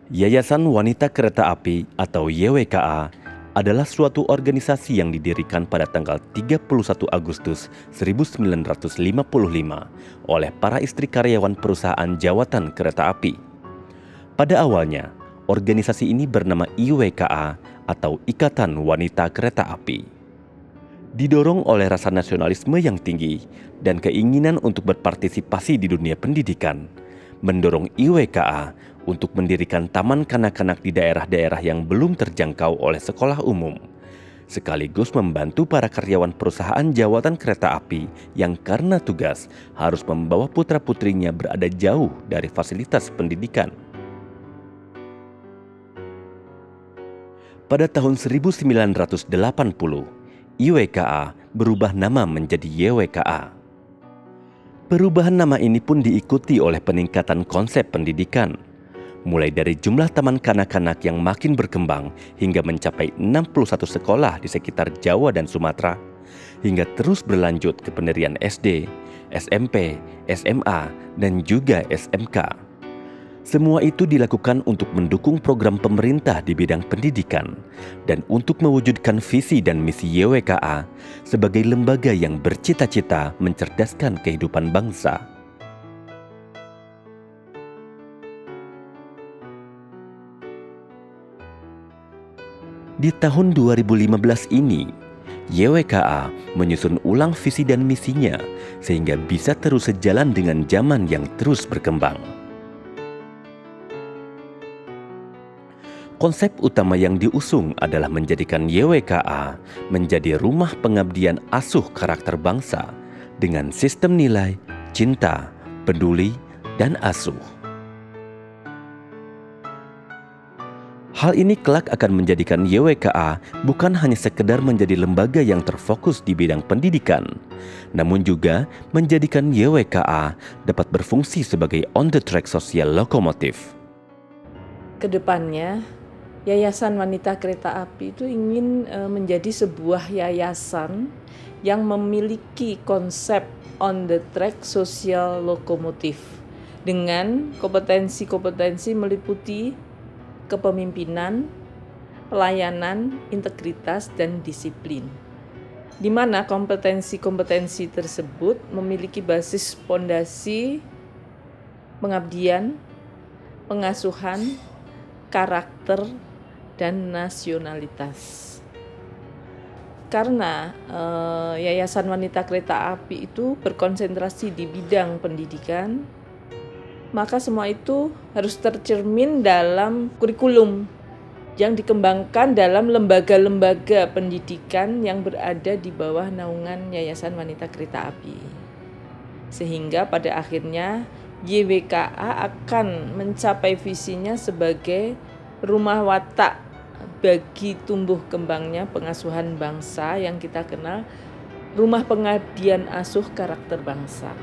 Yayasan Wanita Kereta Api atau YWKA adalah suatu organisasi yang didirikan pada tanggal 31 Agustus 1955 oleh para istri karyawan perusahaan jawatan kereta api. Pada awalnya, organisasi ini bernama IWKA atau Ikatan Wanita Kereta Api. Didorong oleh rasa nasionalisme yang tinggi dan keinginan untuk berpartisipasi di dunia pendidikan, mendorong IWKA untuk mendirikan taman kanak-kanak di daerah-daerah yang belum terjangkau oleh sekolah umum, sekaligus membantu para karyawan perusahaan jawatan kereta api yang karena tugas harus membawa putra-putrinya berada jauh dari fasilitas pendidikan. Pada tahun 1980, IWKA berubah nama menjadi YWKA. Perubahan nama ini pun diikuti oleh peningkatan konsep pendidikan, mulai dari jumlah taman kanak-kanak yang makin berkembang hingga mencapai 61 sekolah di sekitar Jawa dan Sumatera, hingga terus berlanjut ke pendirian SD, SMP, SMA, dan juga SMK. Semua itu dilakukan untuk mendukung program pemerintah di bidang pendidikan dan untuk mewujudkan visi dan misi YWKA sebagai lembaga yang bercita-cita mencerdaskan kehidupan bangsa. Di tahun 2015 ini, YWKA menyusun ulang visi dan misinya sehingga bisa terus sejalan dengan zaman yang terus berkembang. Konsep utama yang diusung adalah menjadikan YWKA menjadi rumah pengabdian asuh karakter bangsa dengan sistem nilai, cinta, peduli, dan asuh. Hal ini kelak akan menjadikan YWKA bukan hanya sekedar menjadi lembaga yang terfokus di bidang pendidikan, namun juga menjadikan YWKA dapat berfungsi sebagai on-the-track sosial lokomotif. Kedepannya, Yayasan Wanita Kereta Api itu ingin menjadi sebuah yayasan yang memiliki konsep on-the-track sosial lokomotif dengan kompetensi-kompetensi meliputi kepemimpinan, pelayanan, integritas, dan disiplin. Di mana kompetensi-kompetensi tersebut memiliki basis fondasi pengabdian, pengasuhan, karakter, dan nasionalitas. Karena Yayasan Wanita Kereta Api itu berkonsentrasi di bidang pendidikan, maka semua itu harus tercermin dalam kurikulum yang dikembangkan dalam lembaga-lembaga pendidikan yang berada di bawah naungan Yayasan Wanita Kereta Api. Sehingga pada akhirnya YWKA akan mencapai visinya sebagai rumah watak bagi tumbuh kembangnya pengasuhan bangsa yang kita kenal rumah pengabdian asuh karakter bangsa.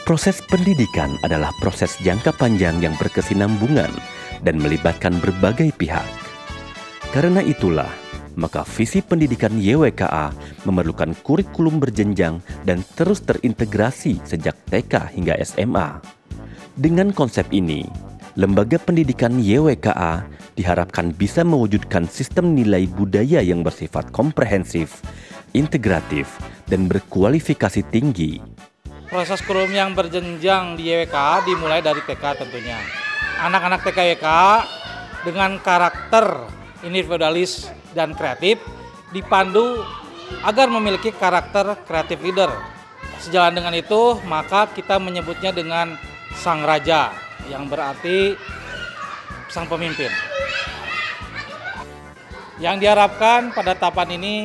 Proses pendidikan adalah proses jangka panjang yang berkesinambungan dan melibatkan berbagai pihak. Karena itulah, maka visi pendidikan YWKA memerlukan kurikulum berjenjang dan terus terintegrasi sejak TK hingga SMA. Dengan konsep ini, lembaga pendidikan YWKA diharapkan bisa mewujudkan sistem nilai budaya yang bersifat komprehensif, integratif, dan berkualifikasi tinggi. Proses kurikulum yang berjenjang di YWKA dimulai dari TK tentunya. Anak-anak TK YWKA dengan karakter individualis dan kreatif dipandu agar memiliki karakter kreatif leader. Sejalan dengan itu, maka kita menyebutnya dengan Sang Raja, yang berarti sang pemimpin. Yang diharapkan pada tahapan ini,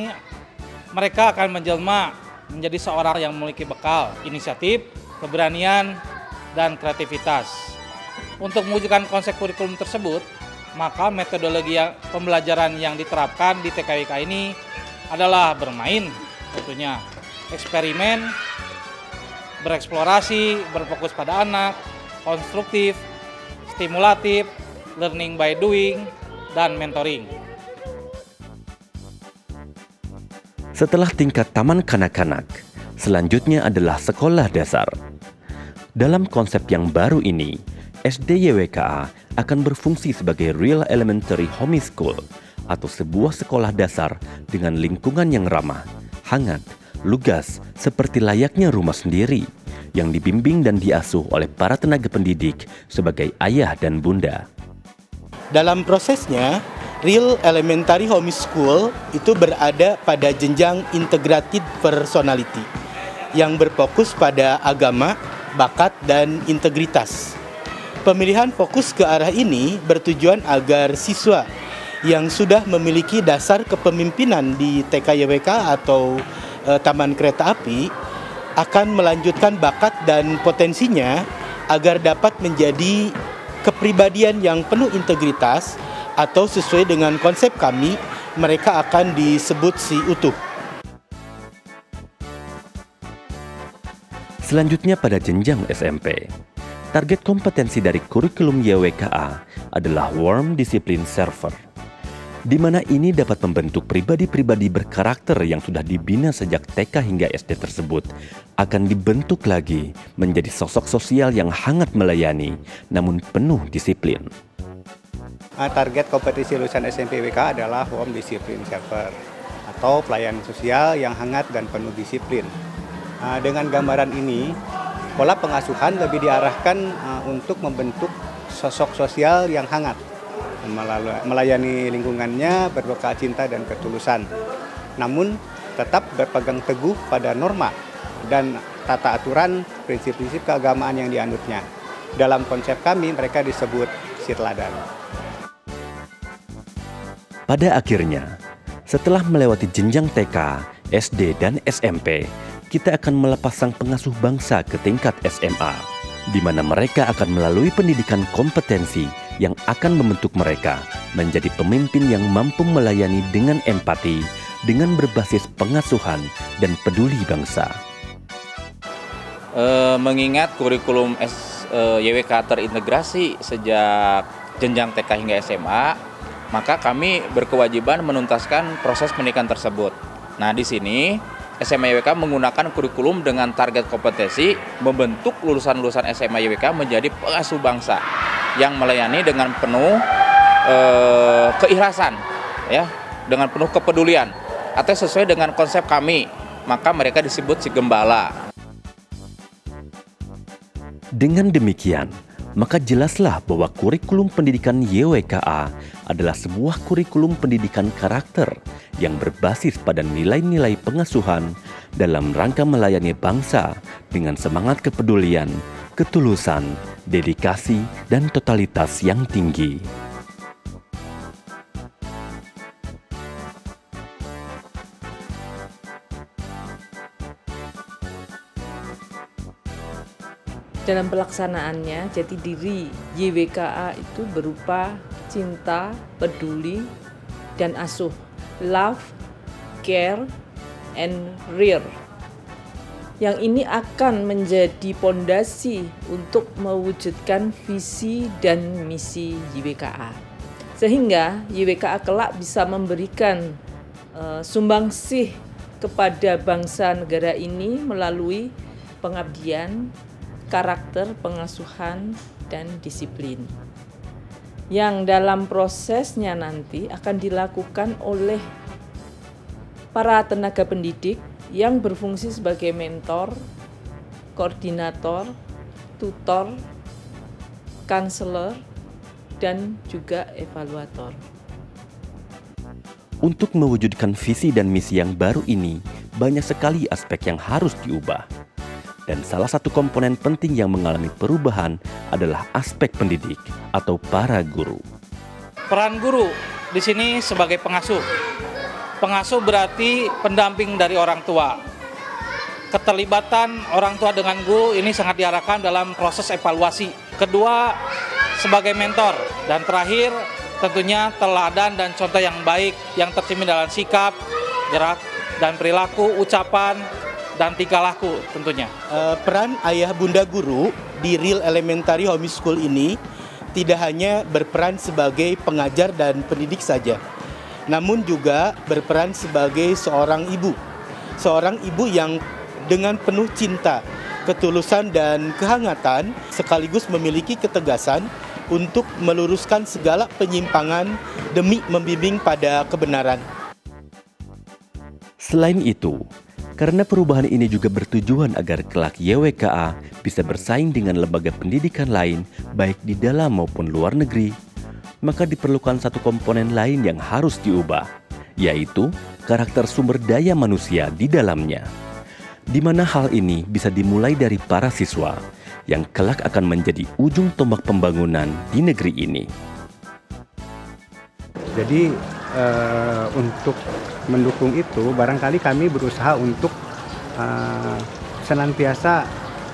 mereka akan menjelma menjadi seorang yang memiliki bekal, inisiatif, keberanian, dan kreativitas. Untuk mewujudkan konsep kurikulum tersebut, maka metodologi pembelajaran yang diterapkan di TKWK ini adalah bermain, tentunya eksperimen, bereksplorasi, berfokus pada anak, konstruktif, stimulatif, learning by doing, dan mentoring. Setelah tingkat taman kanak-kanak, selanjutnya adalah sekolah dasar. Dalam konsep yang baru ini, SD YWKA akan berfungsi sebagai Real Elementary Homeschool atau sebuah sekolah dasar dengan lingkungan yang ramah, hangat, lugas seperti layaknya rumah sendiri yang dibimbing dan diasuh oleh para tenaga pendidik sebagai ayah dan bunda. Dalam prosesnya, Real Elementary Homeschool itu berada pada jenjang integrated personality yang berfokus pada agama, bakat, dan integritas. Pemilihan fokus ke arah ini bertujuan agar siswa yang sudah memiliki dasar kepemimpinan di TK YWK atau Taman Kereta Api akan melanjutkan bakat dan potensinya agar dapat menjadi kepribadian yang penuh integritas atau sesuai dengan konsep kami, mereka akan disebut si utuh. Selanjutnya pada jenjang SMP, target kompetensi dari kurikulum YWKA adalah Warm Discipline Server, di mana ini dapat membentuk pribadi-pribadi berkarakter yang sudah dibina sejak TK hingga SD tersebut akan dibentuk lagi menjadi sosok sosial yang hangat melayani namun penuh disiplin. Target kompetisi lulusan SMP YWK adalah Warm Discipline Server atau pelayan sosial yang hangat dan penuh disiplin. Dengan gambaran ini, pola pengasuhan lebih diarahkan untuk membentuk sosok sosial yang hangat, melayani lingkungannya berbekal cinta dan ketulusan, namun tetap berpegang teguh pada norma dan tata aturan prinsip-prinsip keagamaan yang dianutnya. Dalam konsep kami, mereka disebut si teladan. Pada akhirnya, setelah melewati jenjang TK, SD, dan SMP, kita akan melepas sang pengasuh bangsa ke tingkat SMA, di mana mereka akan melalui pendidikan kompetensi yang akan membentuk mereka menjadi pemimpin yang mampu melayani dengan empati, dengan berbasis pengasuhan dan peduli bangsa. Mengingat kurikulum YWK terintegrasi sejak jenjang TK hingga SMA, maka kami berkewajiban menuntaskan proses pendidikan tersebut. Nah, di sini SMA YWK menggunakan kurikulum dengan target kompetensi membentuk lulusan-lulusan SMA YWK menjadi pengasuh bangsa yang melayani dengan penuh keikhlasan, ya, dengan penuh kepedulian atau sesuai dengan konsep kami, maka mereka disebut si gembala. Dengan demikian, maka jelaslah bahwa kurikulum pendidikan YWKA adalah sebuah kurikulum pendidikan karakter yang berbasis pada nilai-nilai pengasuhan dalam rangka melayani bangsa dengan semangat kepedulian, ketulusan, dedikasi, dan totalitas yang tinggi. Dalam pelaksanaannya, jati diri YWKA itu berupa cinta, peduli, dan asuh. Love, care, and rear. Yang ini akan menjadi pondasi untuk mewujudkan visi dan misi YWKA. Sehingga YWKA kelak bisa memberikan sumbangsih kepada bangsa negara ini melalui pengabdian, karakter, pengasuhan, dan disiplin. Yang dalam prosesnya nanti akan dilakukan oleh para tenaga pendidik yang berfungsi sebagai mentor, koordinator, tutor, konselor, dan juga evaluator. Untuk mewujudkan visi dan misi yang baru ini, banyak sekali aspek yang harus diubah. Dan salah satu komponen penting yang mengalami perubahan adalah aspek pendidik atau para guru. Peran guru di sini sebagai pengasuh. Pengasuh berarti pendamping dari orang tua. Keterlibatan orang tua dengan guru ini sangat diarahkan dalam proses evaluasi. Kedua, sebagai mentor. Dan terakhir, tentunya teladan dan contoh yang baik yang tercermin dalam sikap, gerak, dan perilaku, ucapan, dan tingkah laku tentunya. Peran ayah bunda guru di Real Elementary Homeschool ini tidak hanya berperan sebagai pengajar dan pendidik saja, namun juga berperan sebagai seorang ibu yang dengan penuh cinta ketulusan dan kehangatan, sekaligus memiliki ketegasan untuk meluruskan segala penyimpangan demi membimbing pada kebenaran. Selain itu, karena perubahan ini juga bertujuan agar kelak YWKA bisa bersaing dengan lembaga pendidikan lain baik di dalam maupun luar negeri, maka diperlukan satu komponen lain yang harus diubah, yaitu karakter sumber daya manusia di dalamnya. Di mana hal ini bisa dimulai dari para siswa yang kelak akan menjadi ujung tombak pembangunan di negeri ini. Jadi untuk mendukung itu, barangkali kami berusaha untuk senantiasa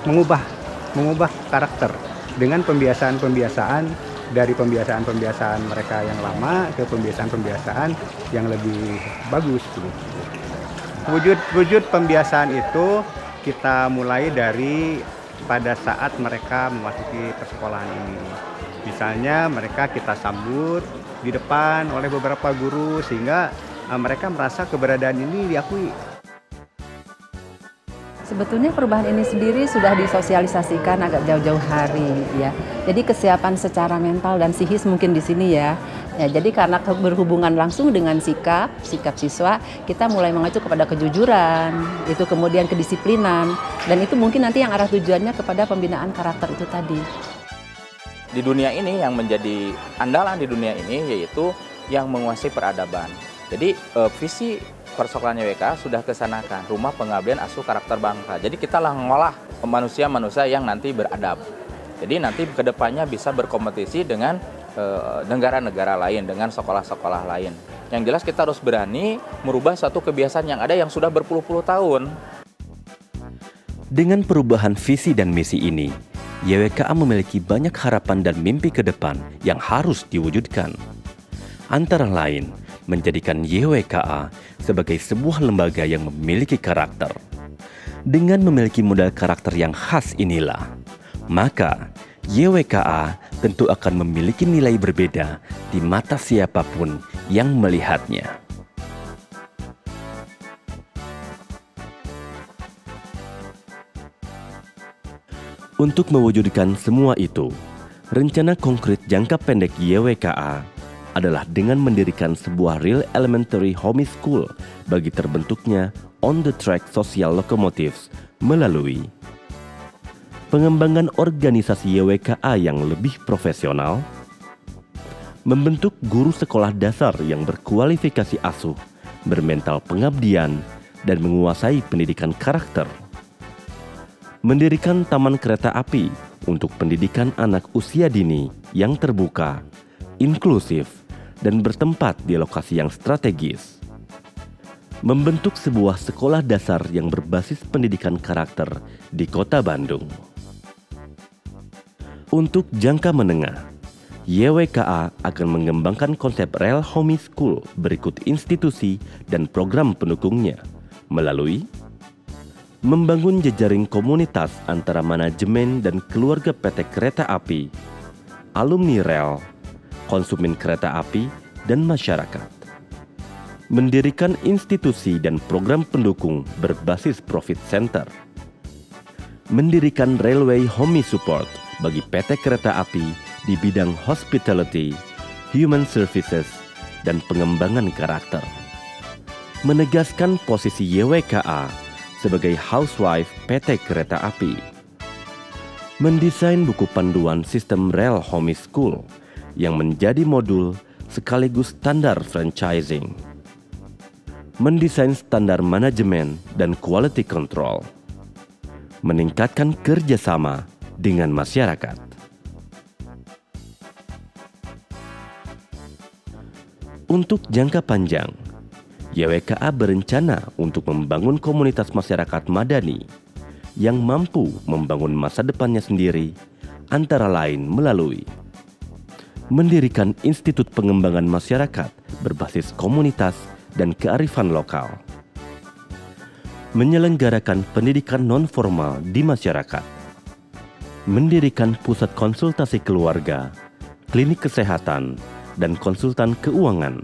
mengubah karakter dengan pembiasaan-pembiasaan, dari pembiasaan-pembiasaan mereka yang lama ke pembiasaan-pembiasaan yang lebih bagus. Wujud pembiasaan itu kita mulai dari pada saat mereka memasuki persekolahan ini. Misalnya mereka kita sambut di depan oleh beberapa guru sehingga mereka merasa keberadaan ini diakui. Sebetulnya perubahan ini sendiri sudah disosialisasikan agak jauh-jauh hari ya. Jadi kesiapan secara mental dan psikis mungkin di sini ya. Jadi karena berhubungan langsung dengan sikap siswa, kita mulai mengacu kepada kejujuran, itu kemudian kedisiplinan, dan itu mungkin nanti yang arah tujuannya kepada pembinaan karakter itu tadi. Di dunia ini yang menjadi andalan di dunia ini yaitu yang menguasai peradaban. Jadi visi persekolahan YWK sudah kesanakan, rumah pengabdian asuh karakter bangsa. Jadi kita lah ngolah manusia-manusia yang nanti beradab. Jadi nanti kedepannya bisa berkompetisi dengan negara-negara lain, dengan sekolah-sekolah lain. Yang jelas kita harus berani merubah satu kebiasaan yang ada yang sudah berpuluh-puluh tahun. Dengan perubahan visi dan misi ini, YWKA memiliki banyak harapan dan mimpi ke depan yang harus diwujudkan. Antara lain, menjadikan YWKA sebagai sebuah lembaga yang memiliki karakter. Dengan memiliki modal karakter yang khas inilah, maka YWKA tentu akan memiliki nilai berbeda di mata siapapun yang melihatnya. Untuk mewujudkan semua itu, rencana konkret jangka pendek YWKA adalah dengan mendirikan sebuah real elementary home school bagi terbentuknya on-the-track social locomotives melalui pengembangan organisasi YWKA yang lebih profesional, membentuk guru sekolah dasar yang berkualifikasi asuh, bermental pengabdian, dan menguasai pendidikan karakter, mendirikan taman kereta api untuk pendidikan anak usia dini yang terbuka, inklusif, dan bertempat di lokasi yang strategis, membentuk sebuah sekolah dasar yang berbasis pendidikan karakter di Kota Bandung. Untuk jangka menengah, YWKA akan mengembangkan konsep Real Home School berikut institusi dan program pendukungnya melalui membangun jejaring komunitas antara manajemen dan keluarga PT Kereta Api, alumni rel, konsumen kereta api, dan masyarakat. Mendirikan institusi dan program pendukung berbasis profit center. Mendirikan Railway Home Support bagi PT Kereta Api di bidang hospitality, human services, dan pengembangan karakter. Menegaskan posisi YWKA sebagai housewife PT Kereta Api. Mendesain buku panduan sistem Real Home School yang menjadi modul sekaligus standar franchising. Mendesain standar manajemen dan quality control. Meningkatkan kerjasama dengan masyarakat. Untuk jangka panjang, YWKA berencana untuk membangun komunitas masyarakat madani yang mampu membangun masa depannya sendiri, antara lain melalui mendirikan Institut Pengembangan Masyarakat berbasis komunitas dan kearifan lokal, menyelenggarakan pendidikan non-formal di masyarakat, mendirikan pusat konsultasi keluarga, klinik kesehatan, dan konsultan keuangan,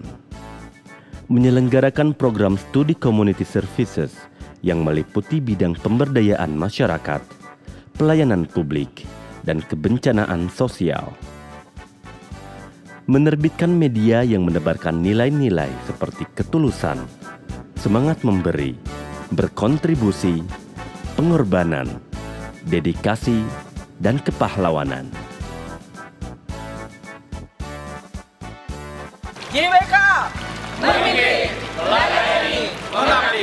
menyelenggarakan program studi community services yang meliputi bidang pemberdayaan masyarakat, pelayanan publik, dan kebencanaan sosial. Menerbitkan media yang menebarkan nilai-nilai seperti ketulusan, semangat memberi, berkontribusi, pengorbanan, dedikasi, dan kepahlawanan. YWK Memimpin, melayani, mengabdi.